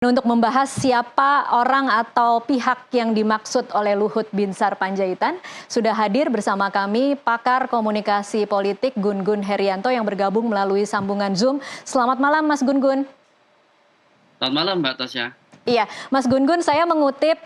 Untuk membahas siapa orang atau pihak yang dimaksud oleh Luhut Binsar Panjaitan, sudah hadir bersama kami pakar komunikasi politik Gun-Gun Herianto yang bergabung melalui sambungan Zoom. Selamat malam Mas Gun-Gun. Selamat malam Mbak Tasya. Iya, Mas Gun-Gun, saya mengutip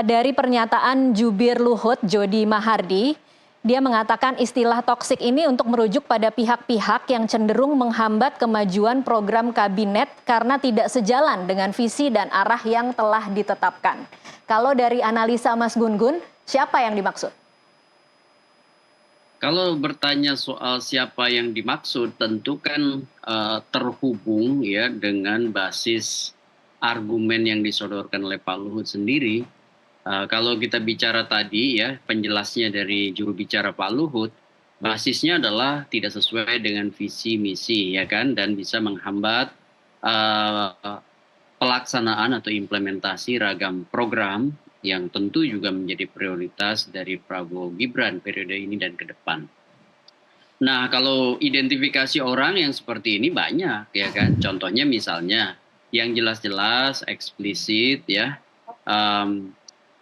dari pernyataan Jubir Luhut Jody Mahardi. Dia mengatakan istilah toksik ini untuk merujuk pada pihak-pihak yang cenderung menghambat kemajuan program kabinet karena tidak sejalan dengan visi dan arah yang telah ditetapkan. Kalau dari analisa Mas Gun-Gun, siapa yang dimaksud? Kalau bertanya soal siapa yang dimaksud, tentu kan terhubung ya dengan basis argumen yang disodorkan oleh Pak Luhut sendiri. Kalau kita bicara tadi ya, penjelasnya dari juru bicara Pak Luhut, basisnya adalah tidak sesuai dengan visi misi ya kan, dan bisa menghambat pelaksanaan atau implementasi ragam program yang tentu juga menjadi prioritas dari Prabowo Gibran periode ini dan ke depan. Nah, kalau identifikasi orang yang seperti ini banyak ya kan, contohnya misalnya yang jelas-jelas eksplisit ya,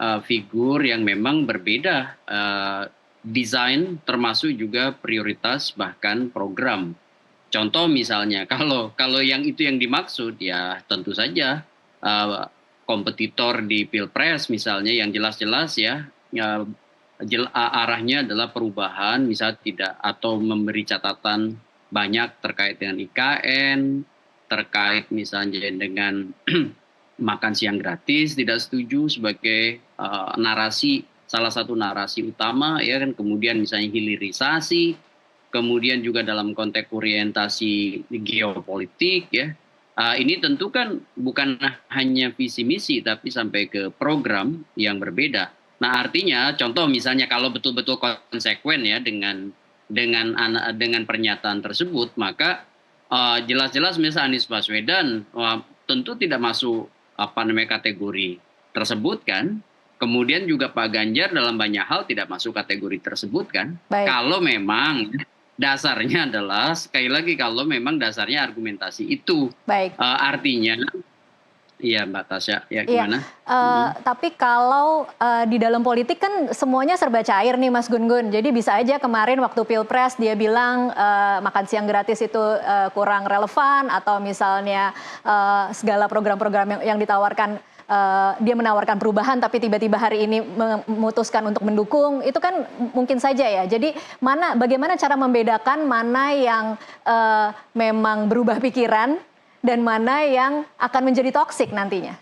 figur yang memang berbeda desain termasuk juga prioritas bahkan program. Contoh misalnya kalau yang itu yang dimaksud ya tentu saja kompetitor di Pilpres misalnya yang jelas-jelas ya, arahnya adalah perubahan misalnya tidak atau memberi catatan banyak terkait dengan IKN, terkait misalnya dengan makan siang gratis tidak setuju sebagai narasi, salah satu narasi utama ya kan, kemudian misalnya hilirisasi, kemudian juga dalam konteks orientasi geopolitik ya. Ini tentu kan bukan hanya visi misi tapi sampai ke program yang berbeda. Nah, artinya contoh misalnya kalau betul-betul konsekuen ya dengan pernyataan tersebut, maka jelas-jelas misalnya Anies Baswedan tentu tidak masuk kategori tersebut kan. Kemudian juga Pak Ganjar dalam banyak hal tidak masuk kategori tersebut kan. Baik. Kalau memang dasarnya adalah, sekali lagi kalau memang dasarnya argumentasi itu. Baik. Artinya, iya Mbak Tasya, ya gimana? Tapi kalau di dalam politik kan semuanya serba cair nih Mas Gun-Gun. Jadi bisa aja kemarin waktu Pilpres dia bilang makan siang gratis itu kurang relevan, atau misalnya segala program-program yang ditawarkan, dia menawarkan perubahan tapi tiba-tiba hari ini memutuskan untuk mendukung. Itu kan mungkin saja ya. Jadi bagaimana cara membedakan mana yang memang berubah pikiran dan mana yang akan menjadi toksik nantinya?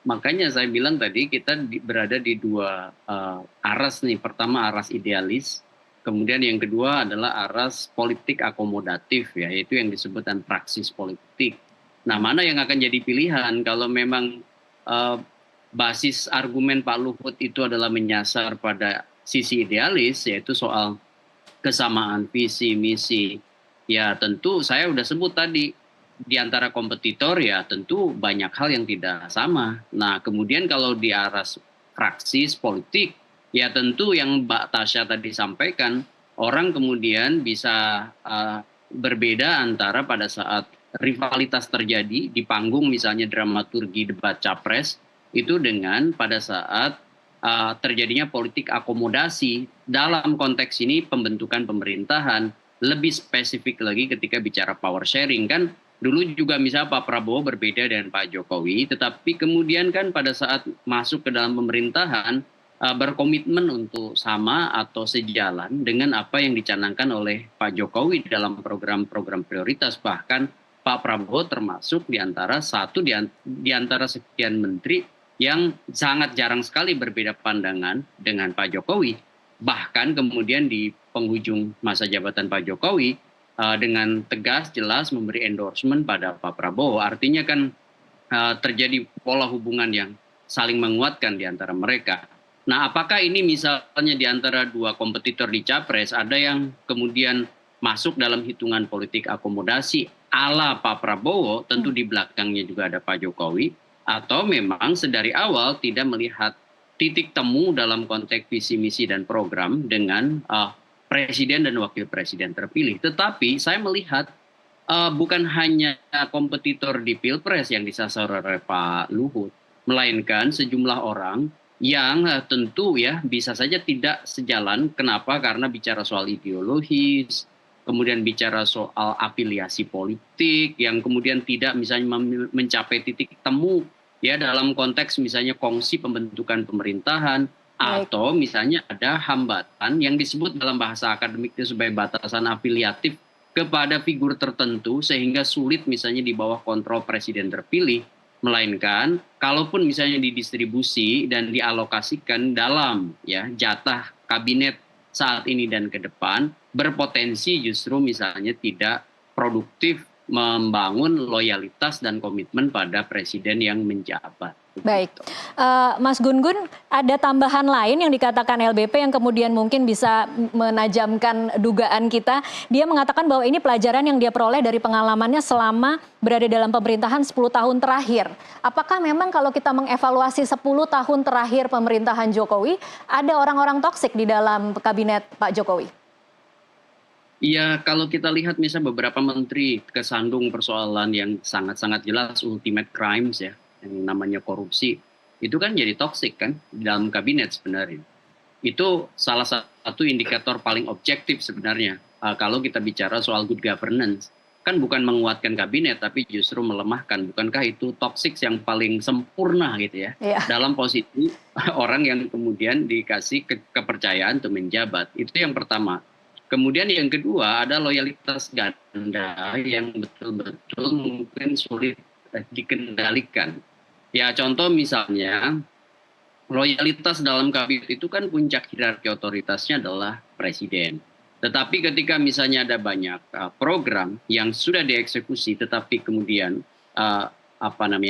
Makanya saya bilang tadi kita berada di dua aras nih. Pertama aras idealis, kemudian yang kedua adalah aras politik akomodatif ya, yaitu yang disebutkan praksis politik. Nah, mana yang akan jadi pilihan kalau memang basis argumen Pak Luhut itu adalah menyasar pada sisi idealis, yaitu soal kesamaan visi misi. Ya tentu saya udah sebut tadi, di antara kompetitor ya tentu banyak hal yang tidak sama. Nah, kemudian kalau di aras praksis politik, ya tentu yang Mbak Tasya tadi sampaikan, orang kemudian bisa berbeda antara pada saat rivalitas terjadi di panggung misalnya dramaturgi debat capres, itu dengan pada saat terjadinya politik akomodasi dalam konteks ini pembentukan pemerintahan. Lebih spesifik lagi ketika bicara power sharing kan, dulu juga misalnya Pak Prabowo berbeda dengan Pak Jokowi, tetapi kemudian kan pada saat masuk ke dalam pemerintahan berkomitmen untuk sama atau sejalan dengan apa yang dicanangkan oleh Pak Jokowi dalam program-program prioritas. Bahkan Pak Prabowo termasuk di antara sekian menteri yang sangat jarang sekali berbeda pandangan dengan Pak Jokowi. Bahkan kemudian di penghujung masa jabatan Pak Jokowi dengan tegas jelas memberi endorsement pada Pak Prabowo. Artinya kan terjadi pola hubungan yang saling menguatkan di antara mereka. Nah, apakah ini misalnya di antara dua kompetitor di Capres ada yang kemudian masuk dalam hitungan politik akomodasi ala Pak Prabowo, tentu di belakangnya juga ada Pak Jokowi, atau memang sedari awal tidak melihat titik temu dalam konteks visi misi dan program dengan presiden dan wakil presiden terpilih. Tetapi saya melihat bukan hanya kompetitor di Pilpres yang disasar oleh Pak Luhut, melainkan sejumlah orang yang tentu ya bisa saja tidak sejalan. Kenapa? Karena bicara soal ideologis, kemudian bicara soal afiliasi politik, yang kemudian tidak misalnya mencapai titik temu ya dalam konteks misalnya kongsi pembentukan pemerintahan, Baik. atau misalnya ada hambatan yang disebut dalam bahasa akademik itu sebagai batasan afiliatif kepada figur tertentu sehingga sulit misalnya di bawah kontrol presiden terpilih, melainkan kalaupun misalnya didistribusi dan dialokasikan dalam ya jatah kabinet saat ini dan ke depan, berpotensi justru misalnya tidak produktif membangun loyalitas dan komitmen pada presiden yang menjabat. Baik, Mas Gun-Gun, ada tambahan lain yang dikatakan LBP yang kemudian mungkin bisa menajamkan dugaan kita. Dia mengatakan bahwa ini pelajaran yang dia peroleh dari pengalamannya selama berada dalam pemerintahan 10 tahun terakhir. Apakah memang kalau kita mengevaluasi 10 tahun terakhir pemerintahan Jokowi, ada orang-orang toksik di dalam kabinet Pak Jokowi? Iya, kalau kita lihat misalnya beberapa menteri kesandung persoalan yang sangat-sangat jelas ultimate crimes ya, yang namanya korupsi, itu kan jadi toksik kan di dalam kabinet sebenarnya. Itu salah satu indikator paling objektif sebenarnya. Kalau kita bicara soal good governance, kan bukan menguatkan kabinet tapi justru melemahkan. Bukankah itu toksik yang paling sempurna gitu ya? Iya. Dalam posisi orang yang kemudian dikasih kepercayaan untuk menjabat. Itu yang pertama. Kemudian yang kedua ada loyalitas ganda yang betul-betul mungkin sulit dikendalikan. Ya contoh misalnya loyalitas dalam kabinet itu kan puncak hierarki otoritasnya adalah presiden. Tetapi ketika misalnya ada banyak program yang sudah dieksekusi tetapi kemudian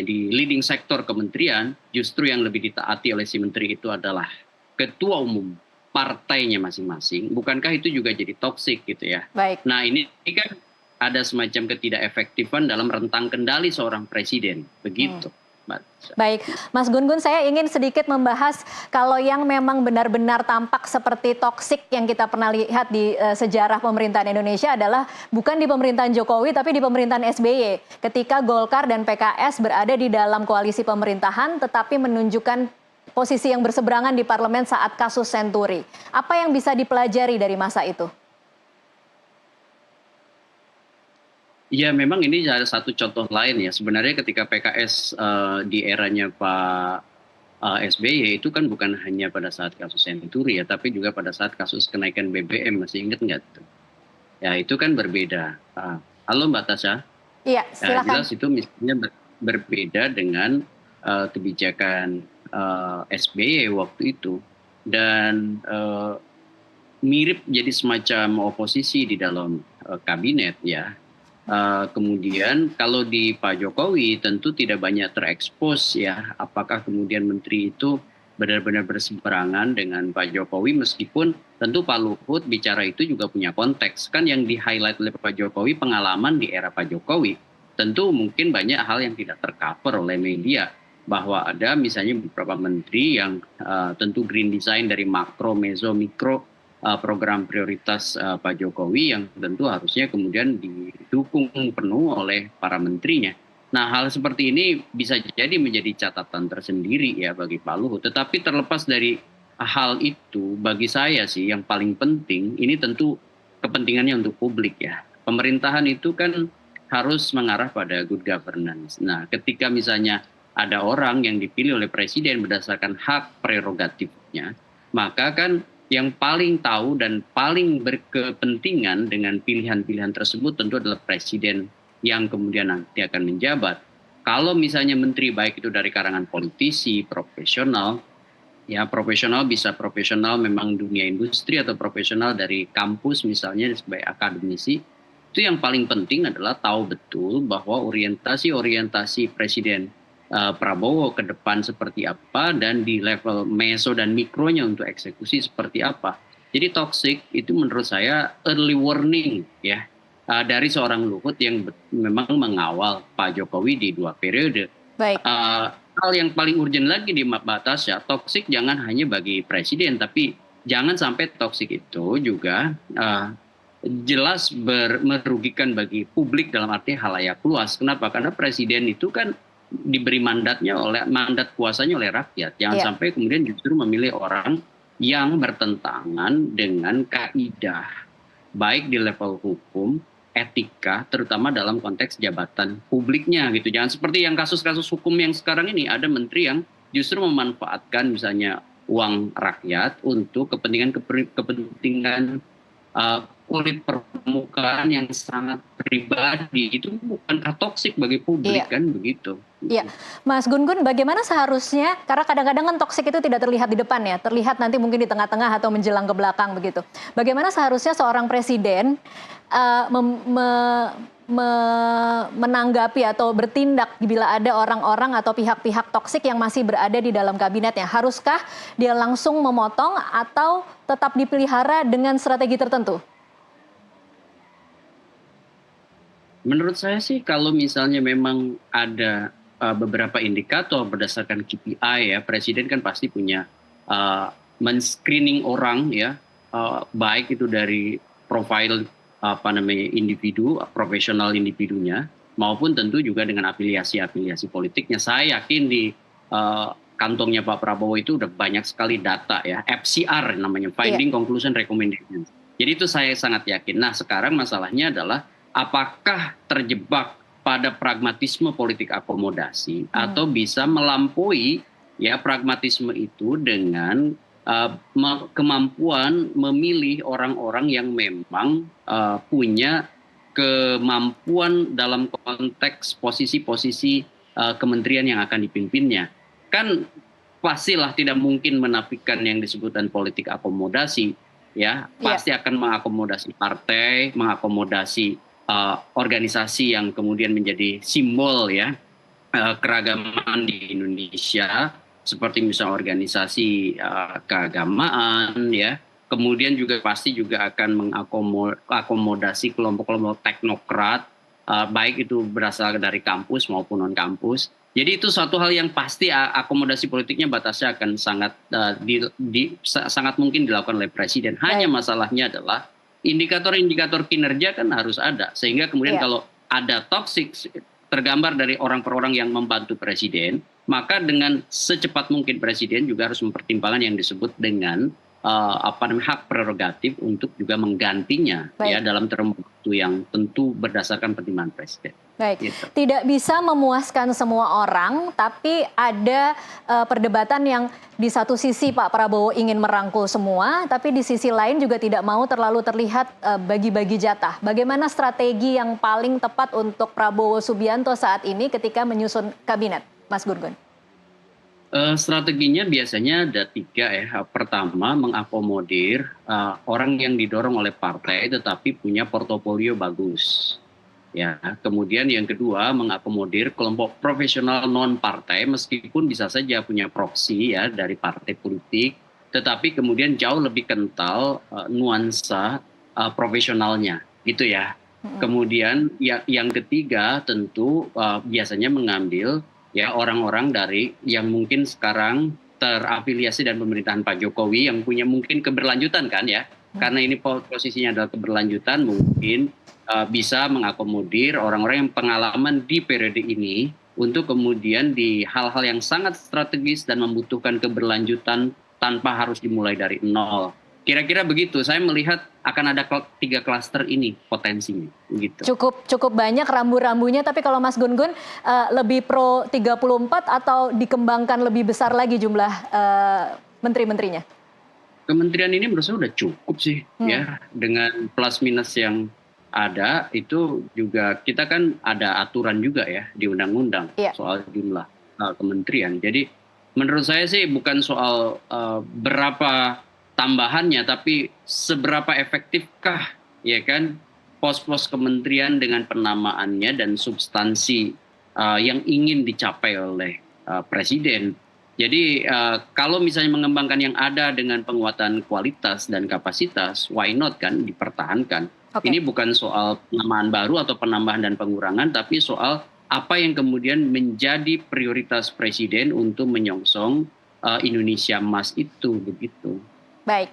di leading sektor kementerian justru yang lebih ditaati oleh si menteri itu adalah ketua umum partainya masing-masing, bukankah itu juga jadi toksik gitu ya? Baik. Nah ini kan ada semacam ketidakefektifan dalam rentang kendali seorang presiden, begitu. Baik, Mas Gun-Gun, saya ingin sedikit membahas kalau yang memang benar-benar tampak seperti toksik yang kita pernah lihat di sejarah pemerintahan Indonesia adalah bukan di pemerintahan Jokowi tapi di pemerintahan SBY. Ketika Golkar dan PKS berada di dalam koalisi pemerintahan tetapi menunjukkan posisi yang berseberangan di parlemen saat kasus Senturi. Apa yang bisa dipelajari dari masa itu? Ya memang ini ada satu contoh lain ya. Sebenarnya ketika PKS di eranya Pak SBY itu kan bukan hanya pada saat kasus Senturi ya, tapi juga pada saat kasus kenaikan BBM, masih ingat nggak tuh? Ya itu kan berbeda. Halo Mbak Tasya. Iya, silakan. Jelas itu misalnya berbeda dengan kebijakan SBY waktu itu, dan mirip jadi semacam oposisi di dalam kabinet ya. Kemudian kalau di Pak Jokowi tentu tidak banyak terekspos ya apakah kemudian menteri itu benar-benar berseberangan dengan Pak Jokowi, meskipun tentu Pak Luhut bicara itu juga punya konteks kan yang di-highlight oleh Pak Jokowi pengalaman di era Pak Jokowi. Tentu mungkin banyak hal yang tidak tercover oleh media, bahwa ada misalnya beberapa menteri yang tentu green design dari makro, meso, mikro program prioritas Pak Jokowi yang tentu harusnya kemudian didukung penuh oleh para menterinya. Nah hal seperti ini bisa jadi menjadi catatan tersendiri ya bagi Pak Luhut. Tetapi terlepas dari hal itu, bagi saya sih yang paling penting ini tentu kepentingannya untuk publik ya. Pemerintahan itu kan harus mengarah pada good governance. Nah ketika misalnya ada orang yang dipilih oleh presiden berdasarkan hak prerogatifnya, maka kan yang paling tahu dan paling berkepentingan dengan pilihan-pilihan tersebut tentu adalah presiden yang kemudian nanti akan menjabat. Kalau misalnya menteri baik itu dari kalangan politisi, profesional, ya profesional bisa profesional memang dunia industri atau profesional dari kampus misalnya sebagai akademisi, itu yang paling penting adalah tahu betul bahwa orientasi presiden Prabowo ke depan seperti apa dan di level meso dan mikronya untuk eksekusi seperti apa. Jadi toxic itu menurut saya early warning ya dari seorang Luhut yang memang mengawal Pak Jokowi di 2 periode. Baik. Hal yang paling urgent lagi di Mbak Tasya, toxic jangan hanya bagi presiden, tapi jangan sampai toxic itu juga jelas merugikan bagi publik dalam arti halayak luas. Kenapa? Karena presiden itu kan diberi mandat kuasanya oleh rakyat. Jangan sampai kemudian justru memilih orang yang bertentangan dengan kaidah, baik di level hukum, etika, terutama dalam konteks jabatan publiknya gitu. Jangan seperti yang kasus-kasus hukum yang sekarang ini, ada menteri yang justru memanfaatkan misalnya uang rakyat untuk kepentingan kulit permukaan yang sangat pribadi. Itu bukankah toksik bagi publik kan begitu. Iya, Mas Gun-Gun, bagaimana seharusnya, karena kadang-kadang kan toksik itu tidak terlihat di depan ya, terlihat nanti mungkin di tengah-tengah atau menjelang ke belakang begitu. Bagaimana seharusnya seorang presiden menanggapi atau bertindak bila ada orang-orang atau pihak-pihak toksik yang masih berada di dalam kabinetnya? Haruskah dia langsung memotong atau tetap dipelihara dengan strategi tertentu? Menurut saya sih kalau misalnya memang ada beberapa indikator berdasarkan KPI ya, presiden kan pasti punya men-screening orang ya, baik itu dari profil individu, profesional individunya, maupun tentu juga dengan afiliasi politiknya. Saya yakin di kantongnya Pak Prabowo itu udah banyak sekali data ya, FCR namanya, Finding Conclusion Recommendation. Jadi itu saya sangat yakin. Nah sekarang masalahnya adalah apakah terjebak pada pragmatisme politik akomodasi atau bisa melampaui ya pragmatisme itu dengan kemampuan memilih orang-orang yang memang punya kemampuan dalam konteks posisi-posisi kementerian yang akan dipimpinnya. Kan pastilah tidak mungkin menafikan yang disebutkan politik akomodasi, ya pasti akan mengakomodasi partai, mengakomodasi organisasi yang kemudian menjadi simbol ya keragaman di Indonesia, seperti misalnya organisasi keagamaan ya, kemudian juga pasti juga akan mengakomodasi kelompok-kelompok teknokrat, baik itu berasal dari kampus maupun non kampus. Jadi itu suatu hal yang pasti akomodasi politiknya batasnya akan sangat sangat mungkin dilakukan oleh presiden. Hanya masalahnya adalah indikator-indikator kinerja kan harus ada, sehingga kemudian kalau ada toxic tergambar dari orang per orang yang membantu presiden, maka dengan secepat mungkin presiden juga harus mempertimbangkan yang disebut dengan hak prerogatif untuk juga menggantinya ya dalam term waktu yang tentu berdasarkan pertimbangan presiden. Baik, gitu. Tidak bisa memuaskan semua orang, tapi ada perdebatan yang di satu sisi Pak Prabowo ingin merangkul semua, tapi di sisi lain juga tidak mau terlalu terlihat bagi-bagi jatah. Bagaimana strategi yang paling tepat untuk Prabowo Subianto saat ini ketika menyusun kabinet, Mas Gun-Gun? Strateginya biasanya ada 3 ya. Pertama, mengakomodir orang yang didorong oleh partai tetapi punya portofolio bagus. Ya, kemudian yang kedua mengakomodir kelompok profesional non partai meskipun bisa saja punya proksi ya dari partai politik, tetapi kemudian jauh lebih kental nuansa profesionalnya, gitu ya. Kemudian yang ketiga tentu biasanya mengambil ya orang-orang dari yang mungkin sekarang terafiliasi dan pemerintahan Pak Jokowi yang punya mungkin keberlanjutan kan ya, karena ini posisinya adalah keberlanjutan, mungkin bisa mengakomodir orang-orang yang pengalaman di periode ini untuk kemudian di hal-hal yang sangat strategis dan membutuhkan keberlanjutan tanpa harus dimulai dari nol. Kira-kira begitu, saya melihat akan ada 3 klaster ini potensinya. Gitu. Cukup banyak rambu-rambunya, tapi kalau Mas Gun-Gun lebih pro 34 atau dikembangkan lebih besar lagi jumlah menteri-menterinya? Kementerian ini menurut saya sudah cukup sih ya, dengan plus minus yang ada itu juga kita kan ada aturan juga ya di undang-undang soal jumlah kementerian. Jadi menurut saya sih bukan soal berapa tambahannya, tapi seberapa efektifkah ya kan pos-pos kementerian dengan penamaannya dan substansi yang ingin dicapai oleh presiden. Jadi kalau misalnya mengembangkan yang ada dengan penguatan kualitas dan kapasitas, why not kan dipertahankan. Ini bukan soal penamaan baru atau penambahan dan pengurangan, tapi soal apa yang kemudian menjadi prioritas presiden untuk menyongsong Indonesia Emas itu begitu. Baik.